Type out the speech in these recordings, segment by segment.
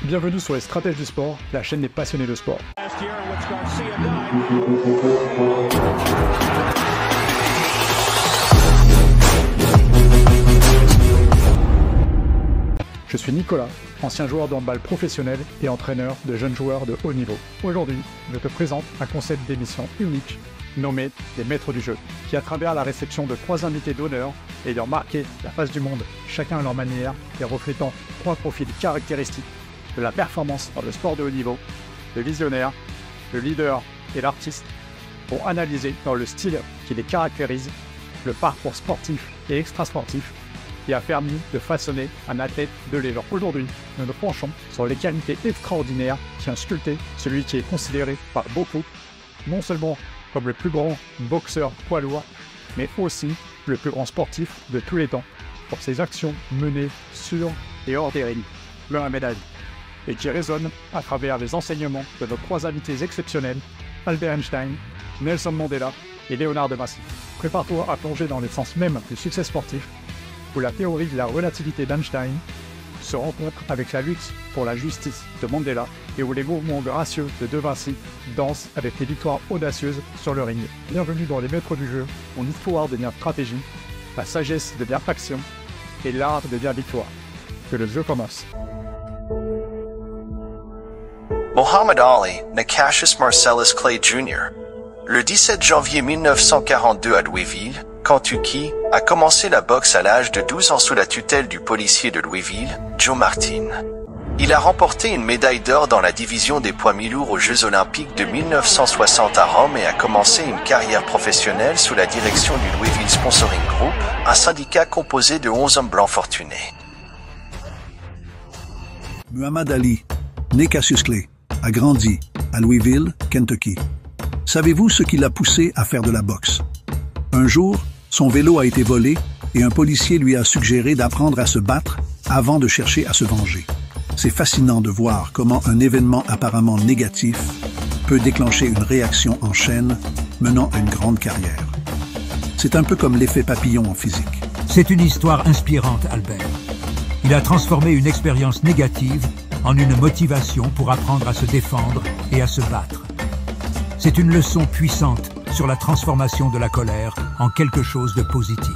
Bienvenue sur les Stratèges du sport, la chaîne des passionnés de sport. Je suis Nicolas, ancien joueur de handball professionnel et entraîneur de jeunes joueurs de haut niveau. Aujourd'hui, je te présente un concept d'émission unique nommé les Maîtres du jeu, qui à travers la réception de 3 invités d'honneur ayant marqué la face du monde, chacun à leur manière et reflétant 3 profils caractéristiques de la performance dans le sport de haut niveau, le visionnaire, le leader et l'artiste, vont analyser dans le style qui les caractérise le parcours sportif et extrasportif qui a permis de façonner un athlète de légende. Aujourd'hui, nous nous penchons sur les qualités extraordinaires qui ont sculpté celui qui est considéré par beaucoup, non seulement comme le plus grand boxeur poids lourd, mais aussi le plus grand sportif de tous les temps, pour ses actions menées sur et hors des rings, Mohamed Ali, et qui résonne à travers les enseignements de nos 3 invités exceptionnels, Albert Einstein, Nelson Mandela et Léonard de Vinci. Prépare-toi à plonger dans l'essence même du succès sportif, où la théorie de la relativité d'Einstein se rencontre avec la lutte pour la justice de Mandela et où les mouvements gracieux de De Vinci dansent avec les victoires audacieuses sur le ring. Bienvenue dans les Maîtres du jeu, où l'histoire devient stratégie, la sagesse devient action et l'art devient victoire. Que le jeu commence. Muhammad Ali naît Cassius Marcellus Clay Jr. le 17 janvier 1942 à Louisville, Kentucky, a commencé la boxe à l'âge de 12 ans sous la tutelle du policier de Louisville, Joe Martin. Il a remporté une médaille d'or dans la division des poids mi-lourds aux Jeux Olympiques de 1960 à Rome et a commencé une carrière professionnelle sous la direction du Louisville Sponsoring Group, un syndicat composé de 11 hommes blancs fortunés. Muhammad Ali, né Cassius Clay, a grandi à Louisville, Kentucky. Savez-vous ce qui l'a poussé à faire de la boxe? Un jour, son vélo a été volé et un policier lui a suggéré d'apprendre à se battre avant de chercher à se venger. C'est fascinant de voir comment un événement apparemment négatif peut déclencher une réaction en chaîne menant à une grande carrière. C'est un peu comme l'effet papillon en physique. C'est une histoire inspirante, Albert. Il a transformé une expérience négative en une motivation pour apprendre à se défendre et à se battre. C'est une leçon puissante sur la transformation de la colère en quelque chose de positif.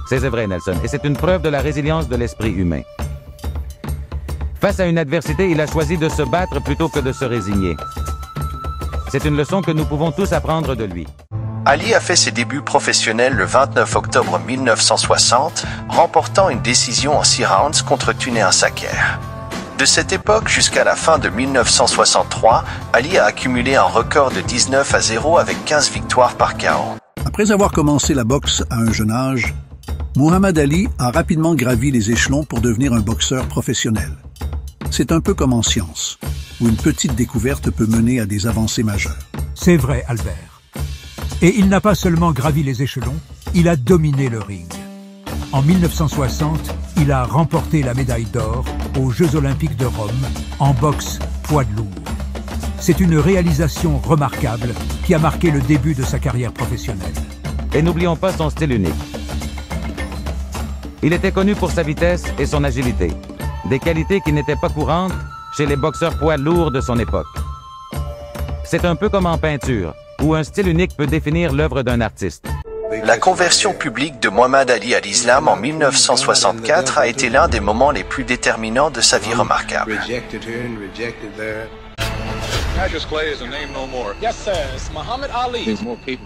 C'est vrai, Nelson, et c'est une preuve de la résilience de l'esprit humain. Face à une adversité, il a choisi de se battre plutôt que de se résigner. C'est une leçon que nous pouvons tous apprendre de lui. Ali a fait ses débuts professionnels le 29 octobre 1960, remportant une décision en 6 rounds contre Tuné Saker. De cette époque jusqu'à la fin de 1963, Ali a accumulé un record de 19-0 avec 15 victoires par KO. Après avoir commencé la boxe à un jeune âge, Muhammad Ali a rapidement gravi les échelons pour devenir un boxeur professionnel. C'est un peu comme en science, où une petite découverte peut mener à des avancées majeures. C'est vrai, Albert. Et il n'a pas seulement gravi les échelons, il a dominé le ring. En 1960, il a remporté la médaille d'or aux Jeux Olympiques de Rome en boxe poids lourd. C'est une réalisation remarquable qui a marqué le début de sa carrière professionnelle. Et n'oublions pas son style unique. Il était connu pour sa vitesse et son agilité, des qualités qui n'étaient pas courantes chez les boxeurs poids lourds de son époque. C'est un peu comme en peinture, où un style unique peut définir l'œuvre d'un artiste. La conversion publique de Muhammad Ali à l'islam en 1964 a été l'un des moments les plus déterminants de sa vie remarquable.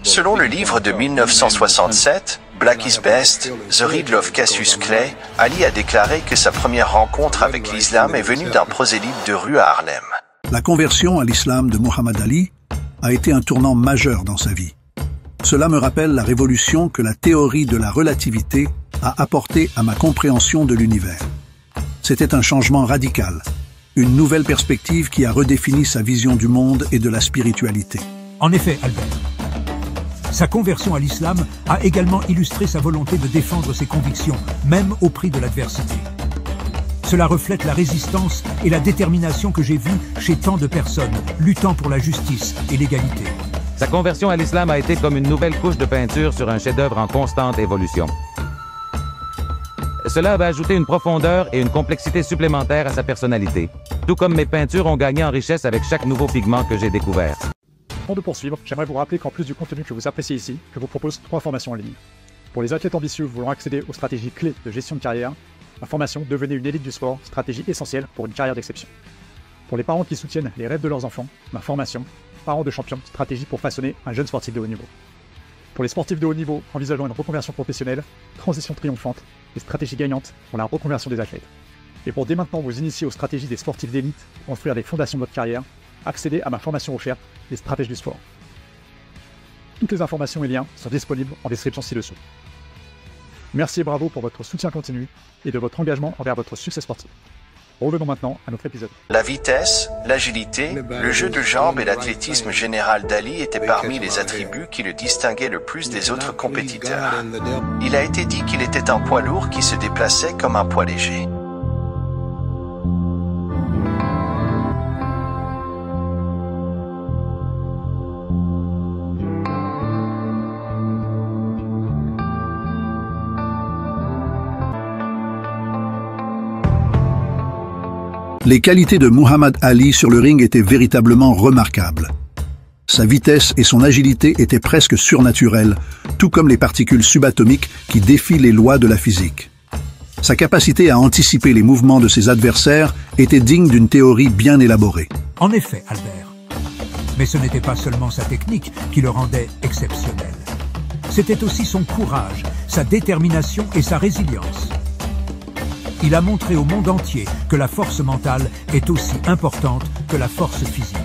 Selon le livre de 1967, Black is Best, The Riddle of Cassius Clay, Ali a déclaré que sa première rencontre avec l'islam est venue d'un prosélyte de rue à Harlem. La conversion à l'islam de Muhammad Ali a été un tournant majeur dans sa vie. Cela me rappelle la révolution que la théorie de la relativité a apportée à ma compréhension de l'univers. C'était un changement radical, une nouvelle perspective qui a redéfini sa vision du monde et de la spiritualité. En effet, Albert, sa conversion à l'islam a également illustré sa volonté de défendre ses convictions, même au prix de l'adversité. Cela reflète la résistance et la détermination que j'ai vues chez tant de personnes luttant pour la justice et l'égalité. Sa conversion à l'islam a été comme une nouvelle couche de peinture sur un chef-d'œuvre en constante évolution. Cela avait ajouté une profondeur et une complexité supplémentaires à sa personnalité. tout comme mes peintures ont gagné en richesse avec chaque nouveau pigment que j'ai découvert. Avant de poursuivre, j'aimerais vous rappeler qu'en plus du contenu que vous appréciez ici, je vous propose 3 formations en ligne. Pour les athlètes ambitieux voulant accéder aux stratégies clés de gestion de carrière, ma formation « Devenez une élite du sport, stratégie essentielle pour une carrière d'exception ». Pour les parents qui soutiennent les rêves de leurs enfants, ma formation « Parents de champions, stratégie pour façonner un jeune sportif de haut niveau ». Pour les sportifs de haut niveau envisageant une reconversion professionnelle, transition triomphante et stratégie gagnante pour la reconversion des athlètes. Et pour dès maintenant vous initier aux stratégies des sportifs d'élite, construire les fondations de votre carrière, accédez à ma formation offerte, les stratèges du sport. Toutes les informations et liens sont disponibles en description ci-dessous. Merci et bravo pour votre soutien continu et de votre engagement envers votre succès sportif. Revenons maintenant à notre épisode. La vitesse, l'agilité, le jeu de jambes et l'athlétisme général d'Ali étaient parmi les attributs qui le distinguaient le plus des autres compétiteurs. Il a été dit qu'il était un poids lourd qui se déplaçait comme un poids léger. Les qualités de Muhammad Ali sur le ring étaient véritablement remarquables. Sa vitesse et son agilité étaient presque surnaturelles, tout comme les particules subatomiques qui défient les lois de la physique. Sa capacité à anticiper les mouvements de ses adversaires était digne d'une théorie bien élaborée. En effet, Albert. Mais ce n'était pas seulement sa technique qui le rendait exceptionnel. C'était aussi son courage, sa détermination et sa résilience. Il a montré au monde entier que la force mentale est aussi importante que la force physique.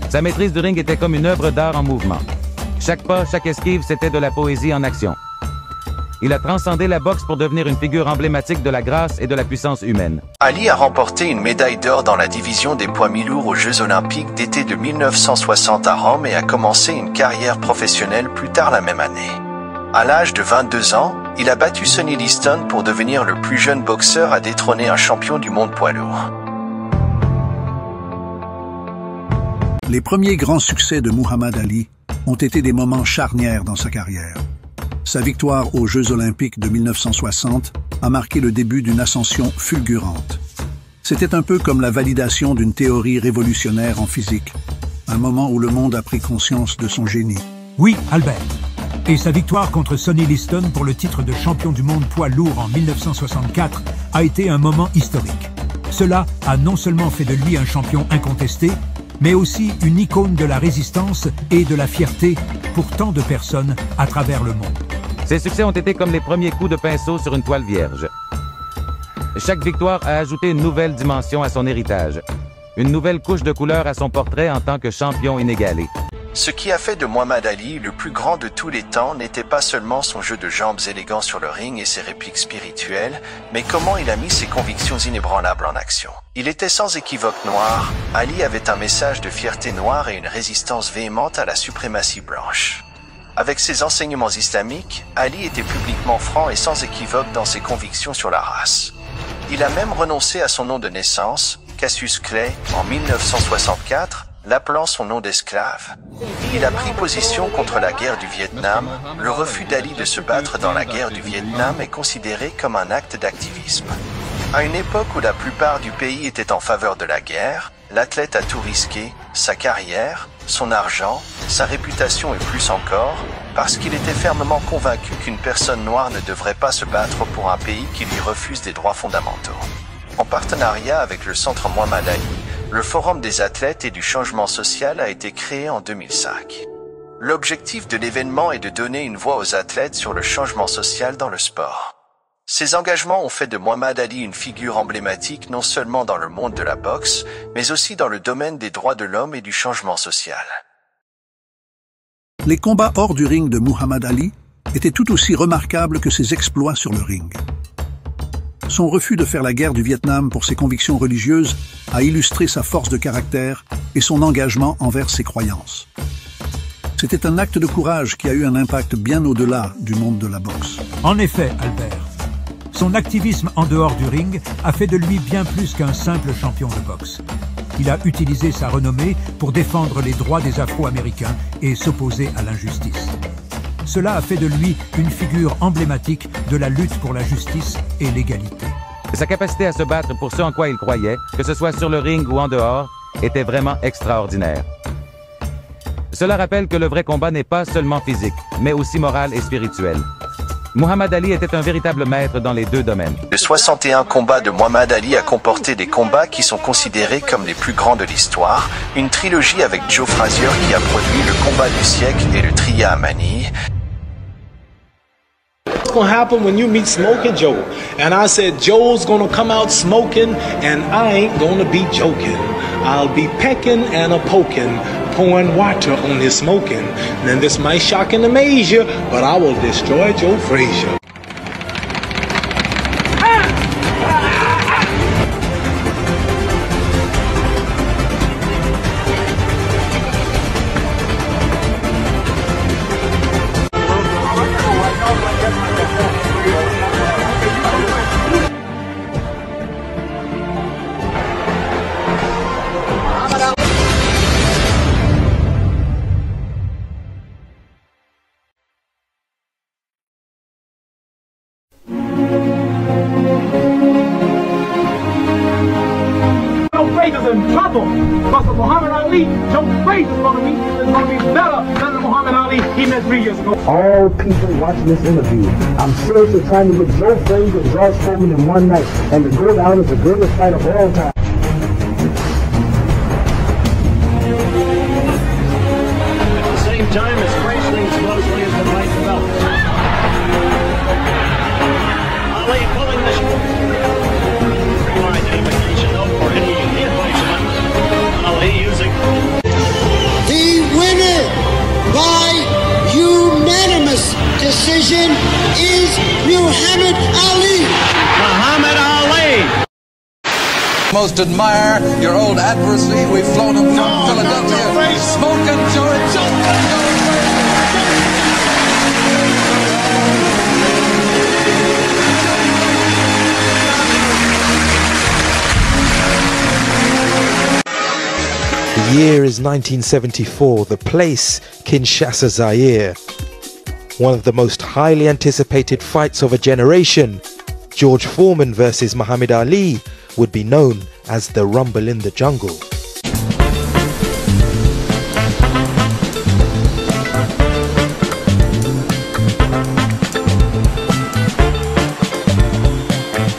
Sa maîtrise du ring était comme une œuvre d'art en mouvement. Chaque pas, chaque esquive, c'était de la poésie en action. Il a transcendé la boxe pour devenir une figure emblématique de la grâce et de la puissance humaine. Ali a remporté une médaille d'or dans la division des poids mi-lourds aux Jeux Olympiques d'été de 1960 à Rome et a commencé une carrière professionnelle plus tard la même année. À l'âge de 22 ans, il a battu Sonny Liston pour devenir le plus jeune boxeur à détrôner un champion du monde poids lourd. Les premiers grands succès de Muhammad Ali ont été des moments charnières dans sa carrière. Sa victoire aux Jeux Olympiques de 1960 a marqué le début d'une ascension fulgurante. C'était un peu comme la validation d'une théorie révolutionnaire en physique, un moment où le monde a pris conscience de son génie. Oui, Albert. Et sa victoire contre Sonny Liston pour le titre de champion du monde poids lourd en 1964 a été un moment historique. Cela a non seulement fait de lui un champion incontesté, mais aussi une icône de la résistance et de la fierté pour tant de personnes à travers le monde. Ses succès ont été comme les premiers coups de pinceau sur une toile vierge. Chaque victoire a ajouté une nouvelle dimension à son héritage, une nouvelle couche de couleur à son portrait en tant que champion inégalé. Ce qui a fait de Muhammad Ali le plus grand de tous les temps n'était pas seulement son jeu de jambes élégant sur le ring et ses répliques spirituelles, mais comment il a mis ses convictions inébranlables en action. Il était sans équivoque noir, Ali avait un message de fierté noire et une résistance véhémente à la suprématie blanche. Avec ses enseignements islamiques, Ali était publiquement franc et sans équivoque dans ses convictions sur la race. Il a même renoncé à son nom de naissance, Cassius Clay, en 1964, l'appelant son nom d'esclave. Il a pris position contre la guerre du Vietnam. Le refus d'Ali de se battre dans la guerre du Vietnam est considéré comme un acte d'activisme. À une époque où la plupart du pays était en faveur de la guerre, l'athlète a tout risqué, sa carrière, son argent, sa réputation et plus encore, parce qu'il était fermement convaincu qu'une personne noire ne devrait pas se battre pour un pays qui lui refuse des droits fondamentaux. En partenariat avec le Centre Muhammad Ali, le Forum des athlètes et du changement social a été créé en 2005. L'objectif de l'événement est de donner une voix aux athlètes sur le changement social dans le sport. Ces engagements ont fait de Muhammad Ali une figure emblématique non seulement dans le monde de la boxe, mais aussi dans le domaine des droits de l'homme et du changement social. Les combats hors du ring de Muhammad Ali étaient tout aussi remarquables que ses exploits sur le ring. Son refus de faire la guerre du Vietnam pour ses convictions religieuses a illustré sa force de caractère et son engagement envers ses croyances. C'était un acte de courage qui a eu un impact bien au-delà du monde de la boxe. En effet, Albert, son activisme en dehors du ring a fait de lui bien plus qu'un simple champion de boxe. Il a utilisé sa renommée pour défendre les droits des Afro-Américains et s'opposer à l'injustice. Cela a fait de lui une figure emblématique de la lutte pour la justice et l'égalité. Sa capacité à se battre pour ce en quoi il croyait, que ce soit sur le ring ou en dehors, était vraiment extraordinaire. Cela rappelle que le vrai combat n'est pas seulement physique, mais aussi moral et spirituel. Muhammad Ali était un véritable maître dans les deux domaines. Le 61 combats de Muhammad Ali a comporté des combats qui sont considérés comme les plus grands de l'histoire, une trilogie avec Joe Frazier qui a produit le combat du siècle et le Tria à Manille. What's gonna happen when you meet Smoking Joe? And I said, Joe's gonna come out smoking, and I ain't gonna be joking. I'll be pecking and a poking, pouring water on his smoking. Then this might shock and amaze you, but I will destroy Joe Frazier. In trouble because of Muhammad Ali. Joe Frazier is going to be better than the Muhammad Ali he met 3 years ago. All people watching this interview, I'm seriously trying to put Joe Frazier and George Foreman in one night and to go down as the greatest fight of all time. At the same time, as gracefully as closely as the right belt. Ali pulling the rewind indication though for any The winner by unanimous decision is Muhammad Ali. Muhammad Ali. Most admire your old adversary. We've flown him from Philadelphia. Smoking Joe. The year is 1974, the place Kinshasa, Zaire. One of the most highly anticipated fights of a generation, George Foreman versus Muhammad Ali, would be known as the Rumble in the Jungle.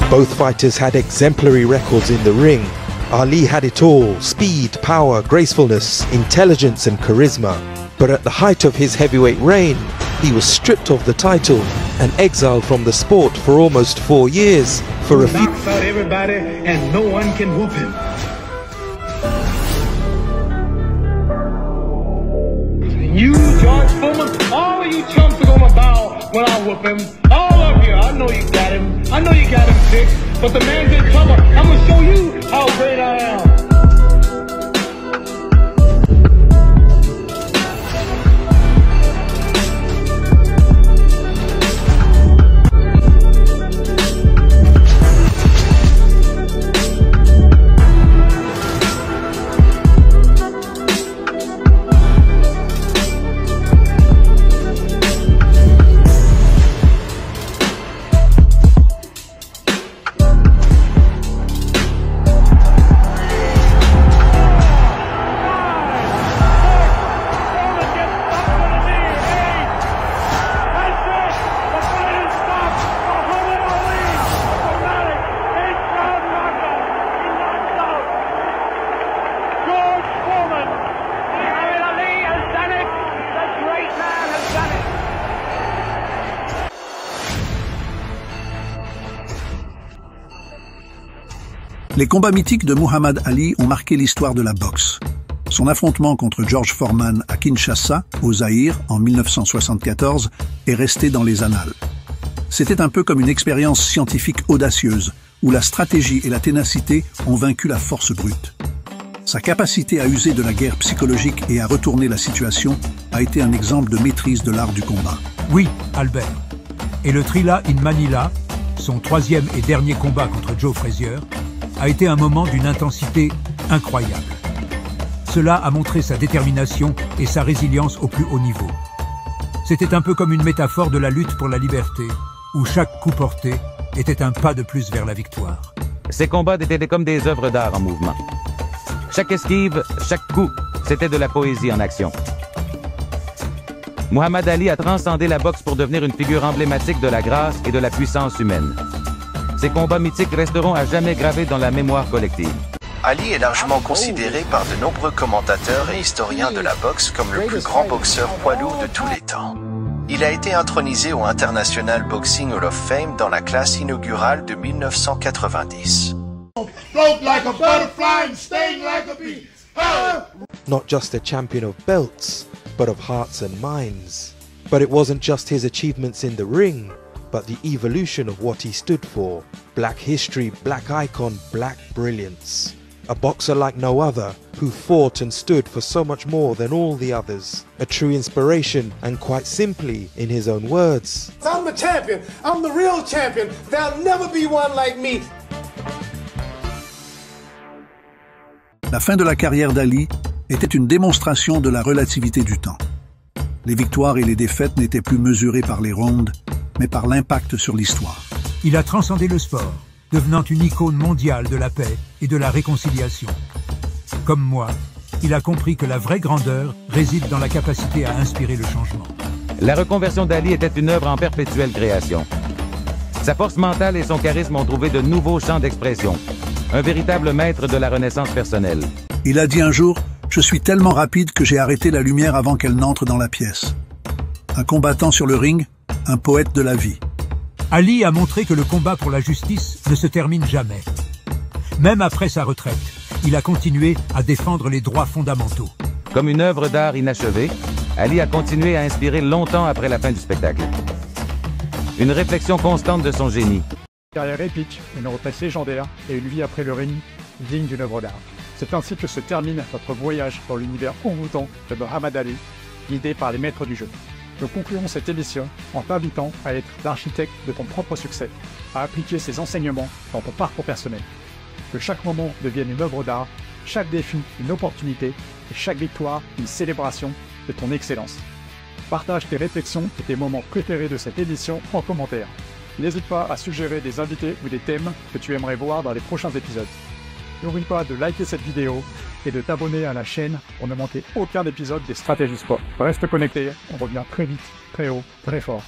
Both fighters had exemplary records in the ring. Ali had it all: speed, power, gracefulness, intelligence and charisma. But at the height of his heavyweight reign, he was stripped of the title and exiled from the sport for almost 4 years. For a few knocks out everybody and no one can whoop him. You, George Foreman, all of you chumps are gonna bow when I whoop him. All of you. I know you got him. I know you got him fixed. But the man's in trouble. I'm gonna show you how great I am. Les combats mythiques de Muhammad Ali ont marqué l'histoire de la boxe. Son affrontement contre George Foreman à Kinshasa, au Zaïre, en 1974, est resté dans les annales. C'était un peu comme une expérience scientifique audacieuse, où la stratégie et la ténacité ont vaincu la force brute. Sa capacité à user de la guerre psychologique et à retourner la situation a été un exemple de maîtrise de l'art du combat. Oui, Albert. Et le Thrilla in Manila, son troisième et dernier combat contre Joe Frazier, a été un moment d'une intensité incroyable. Cela a montré sa détermination et sa résilience au plus haut niveau. C'était un peu comme une métaphore de la lutte pour la liberté, où chaque coup porté était un pas de plus vers la victoire. Ces combats étaient comme des œuvres d'art en mouvement. Chaque esquive, chaque coup, c'était de la poésie en action. Muhammad Ali a transcendé la boxe pour devenir une figure emblématique de la grâce et de la puissance humaine. Ces combats mythiques resteront à jamais gravés dans la mémoire collective. Ali est largement considéré par de nombreux commentateurs et historiens de la boxe comme le plus grand boxeur poids lourd de tous les temps. Il a été intronisé au International Boxing Hall of Fame dans la classe inaugurale de 1990. Not just a champion of belts, but of hearts and minds. But it wasn't just his achievements in the ring, but the evolution of what he stood for. Black history, black icon, black brilliance. A boxer like no other, who fought and stood for so much more than all the others. A true inspiration, and quite simply, in his own words, I'm the champion. I'm the real champion. There'll never be one like me. La fin de la carrière d'Ali était une démonstration de la relativité du temps. Les victoires et les défaites n'étaient plus mesurées par les rondes, mais par l'impact sur l'histoire. Il a transcendé le sport, devenant une icône mondiale de la paix et de la réconciliation. Comme moi, il a compris que la vraie grandeur réside dans la capacité à inspirer le changement. La reconversion d'Ali était une œuvre en perpétuelle création. Sa force mentale et son charisme ont trouvé de nouveaux champs d'expression. Un véritable maître de la renaissance personnelle. Il a dit un jour « Je suis tellement rapide que j'ai arrêté la lumière avant qu'elle n'entre dans la pièce. » Un combattant sur le ring, un poète de la vie. Ali a montré que le combat pour la justice ne se termine jamais. Même après sa retraite, il a continué à défendre les droits fondamentaux. Comme une œuvre d'art inachevée, Ali a continué à inspirer longtemps après la fin du spectacle. Une réflexion constante de son génie. Carrière épique, une retraite légendaire et une vie après le ring digne d'une œuvre d'art. C'est ainsi que se termine notre voyage dans l'univers envoûtant de Muhammad Ali, guidé par les maîtres du jeu. Nous concluons cette émission en t'invitant à être l'architecte de ton propre succès, à appliquer ces enseignements dans ton parcours personnel. Que chaque moment devienne une œuvre d'art, chaque défi une opportunité et chaque victoire une célébration de ton excellence. Partage tes réflexions et tes moments préférés de cette édition en commentaire. N'hésite pas à suggérer des invités ou des thèmes que tu aimerais voir dans les prochains épisodes. N'oublie pas de liker cette vidéo et de t'abonner à la chaîne pour ne manquer aucun épisode des Stratégies Sport. Reste connecté, on revient très vite, très haut, très fort.